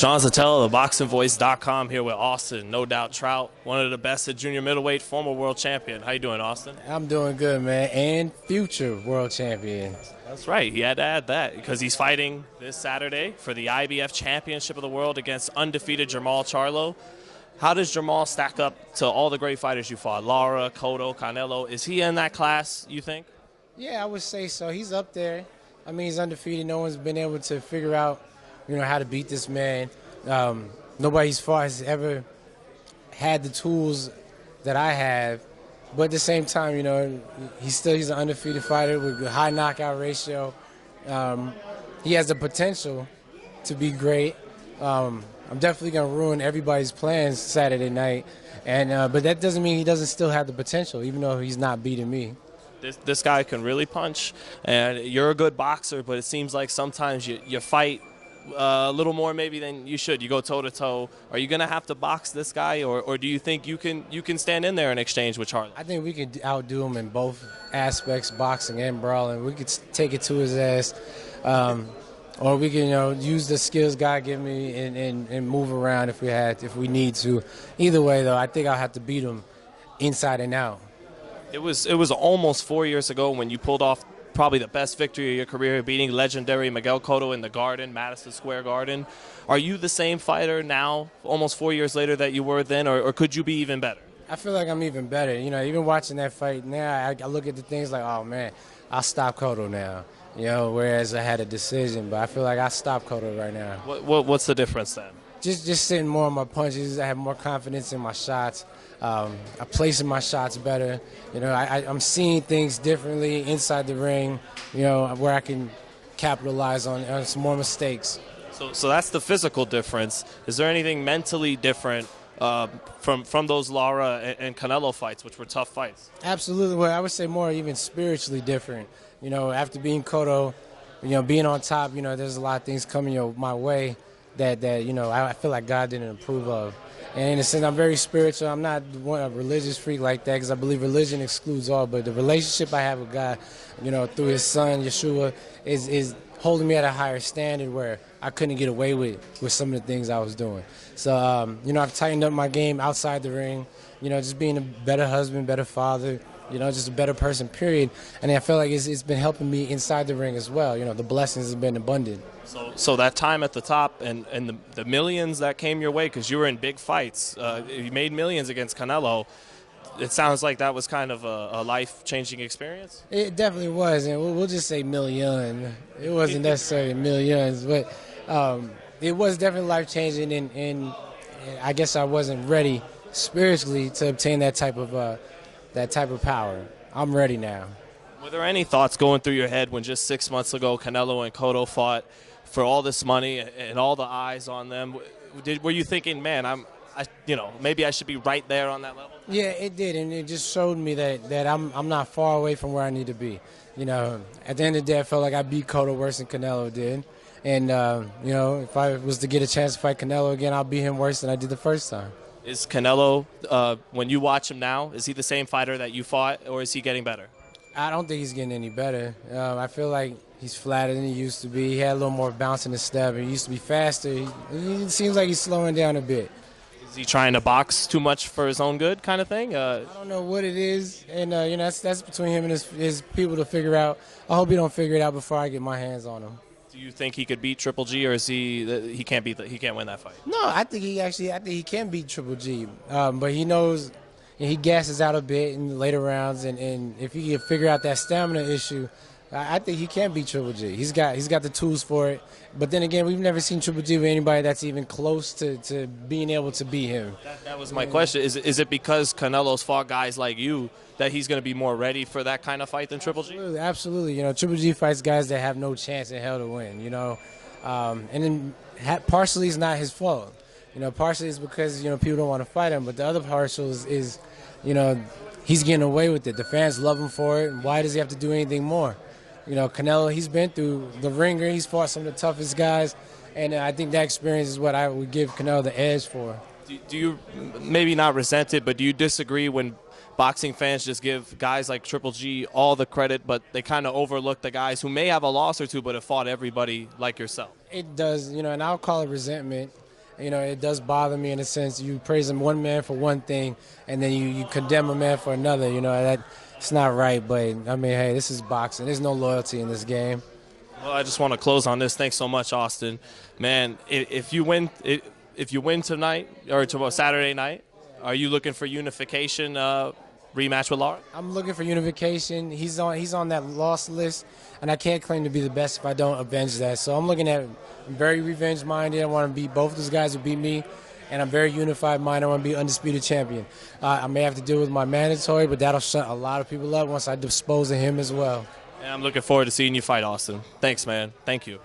Sean Zatella, ThaBoxingvoice.com, here with Austin, no doubt Trout, one of the best at junior middleweight, former world champion. How you doing, Austin? I'm doing good, man, and future world champion. That's right. He had to add that because he's fighting this Saturday for the IBF Championship of the World against undefeated Jermall Charlo. How does Jermall stack up to all the great fighters you fought? Lara, Cotto, Canelo. Is he in that class, you think? Yeah, I would say so. He's up there. I mean, he's undefeated. No one's been able to figure out, how to beat this man. Nobody he's fought has ever had the tools that I have. But at the same time, he's an undefeated fighter with a high knockout ratio. He has the potential to be great. I'm definitely going to ruin everybody's plans Saturday night. But that doesn't mean he doesn't still have the potential, even though he's not beating me. This guy can really punch, and you're a good boxer, but it seems like sometimes you fight a little more maybe than you should. You go toe-to-toe. Are you going to have to box this guy, or do you think you can stand in there and exchange with Charlo? I think we can outdo him in both aspects, boxing and brawling. We could take it to his ass, or we can use the skills God give me and move around if we need to. Either way, though, I think I'll have to beat him inside and out. It was almost 4 years ago when you pulled off probably the best victory of your career, beating legendary Miguel Cotto in the Garden, Madison Square Garden. Are you the same fighter now, almost 4 years later, that you were then, or could you be even better? I feel like I'm even better. Even watching that fight now, I look at the things like, oh, man, I'll stop Cotto now. Whereas I had a decision, but I feel like I stopped Cotto right now. What's the difference then? Just sitting more on my punches. I have more confidence in my shots. I'm placing my shots better. I'm seeing things differently inside the ring, where I can capitalize on some more mistakes. So that's the physical difference. Is there anything mentally different from those Lara and Canelo fights, which were tough fights? Absolutely. Well, I would say more even spiritually different. After being Cotto, being on top, there's a lot of things coming my way that I feel like God didn't approve of. And in a sense, I'm very spiritual. I'm not a religious freak like that because I believe religion excludes all. But the relationship I have with God, through His Son, Yeshua, is holding me at a higher standard where I couldn't get away with some of the things I was doing. So, I've tightened up my game outside the ring, just being a better husband, better father, just a better person, period. And I feel like it's been helping me inside the ring as well. The blessings have been abundant. So that time at the top and the millions that came your way, because you were in big fights, you made millions against Canelo. It sounds like that was kind of a life-changing experience. It definitely was, and we'll just say million. It wasn't necessarily millions, but it was definitely life-changing, and I guess I wasn't ready spiritually to obtain that type of power. I'm ready now. Were there any thoughts going through your head when just 6 months ago Canelo and Cotto fought for all this money and all the eyes on them? Were you thinking, man, maybe I should be right there on that level? Yeah, it did, and it just showed me that I'm not far away from where I need to be. At the end of the day, I felt like I beat Cotto worse than Canelo did. And, if I was to get a chance to fight Canelo again, I'll beat him worse than I did the first time. Is Canelo, when you watch him now, is he the same fighter that you fought, or is he getting better? I don't think he's getting any better. I feel like he's flatter than he used to be. He had a little more bounce in his step. He used to be faster. He seems like he's slowing down a bit. Is he trying to box too much for his own good kind of thing? I don't know what it is, and that's between him and his people to figure out. I hope he don't figure it out before I get my hands on him. Do you think he could beat Triple G, or is he can't win that fight? No, I think he can beat Triple G, but he knows. And he gasses out a bit in the later rounds, and if he can figure out that stamina issue, I think he can beat Triple G. He's got the tools for it. But then again, we've never seen Triple G with anybody that's even close to being able to beat him. That was my question. Is it because Canelo's fought guys like you that he's going to be more ready for that kind of fight than Triple G? Absolutely. Triple G fights guys that have no chance in hell to win. And then partially it's not his fault. Partially it's because, people don't want to fight him. But the other partial is he's getting away with it. The fans love him for it. Why does he have to do anything more? Canelo, he's been through the ringer. He's fought some of the toughest guys. And I think that experience is what I would give Canelo the edge for. Do you, maybe not resent it, but do you disagree when boxing fans just give guys like Triple G all the credit, but they kind of overlook the guys who may have a loss or two but have fought everybody like yourself? It does, and I'll call it resentment. You know, it does bother me in a sense. You praise one man for one thing, and then you condemn a man for another. You know, that it's not right. But I mean, hey, this is boxing. There's no loyalty in this game. Well, I just want to close on this. Thanks so much, Austin. Man, if you win tonight or tomorrow, Saturday night, are you looking for unification rematch with Lara? I'm looking for unification. He's on that loss list, and I can't claim to be the best if I don't avenge that. So I'm looking at I'm very revenge-minded. I want to beat both those guys who beat me, and I'm very unified-minded. I want to be undisputed champion. I may have to deal with my mandatory, but that'll shut a lot of people up once I dispose of him as well. And I'm looking forward to seeing you fight, Austin. Thanks, man. Thank you.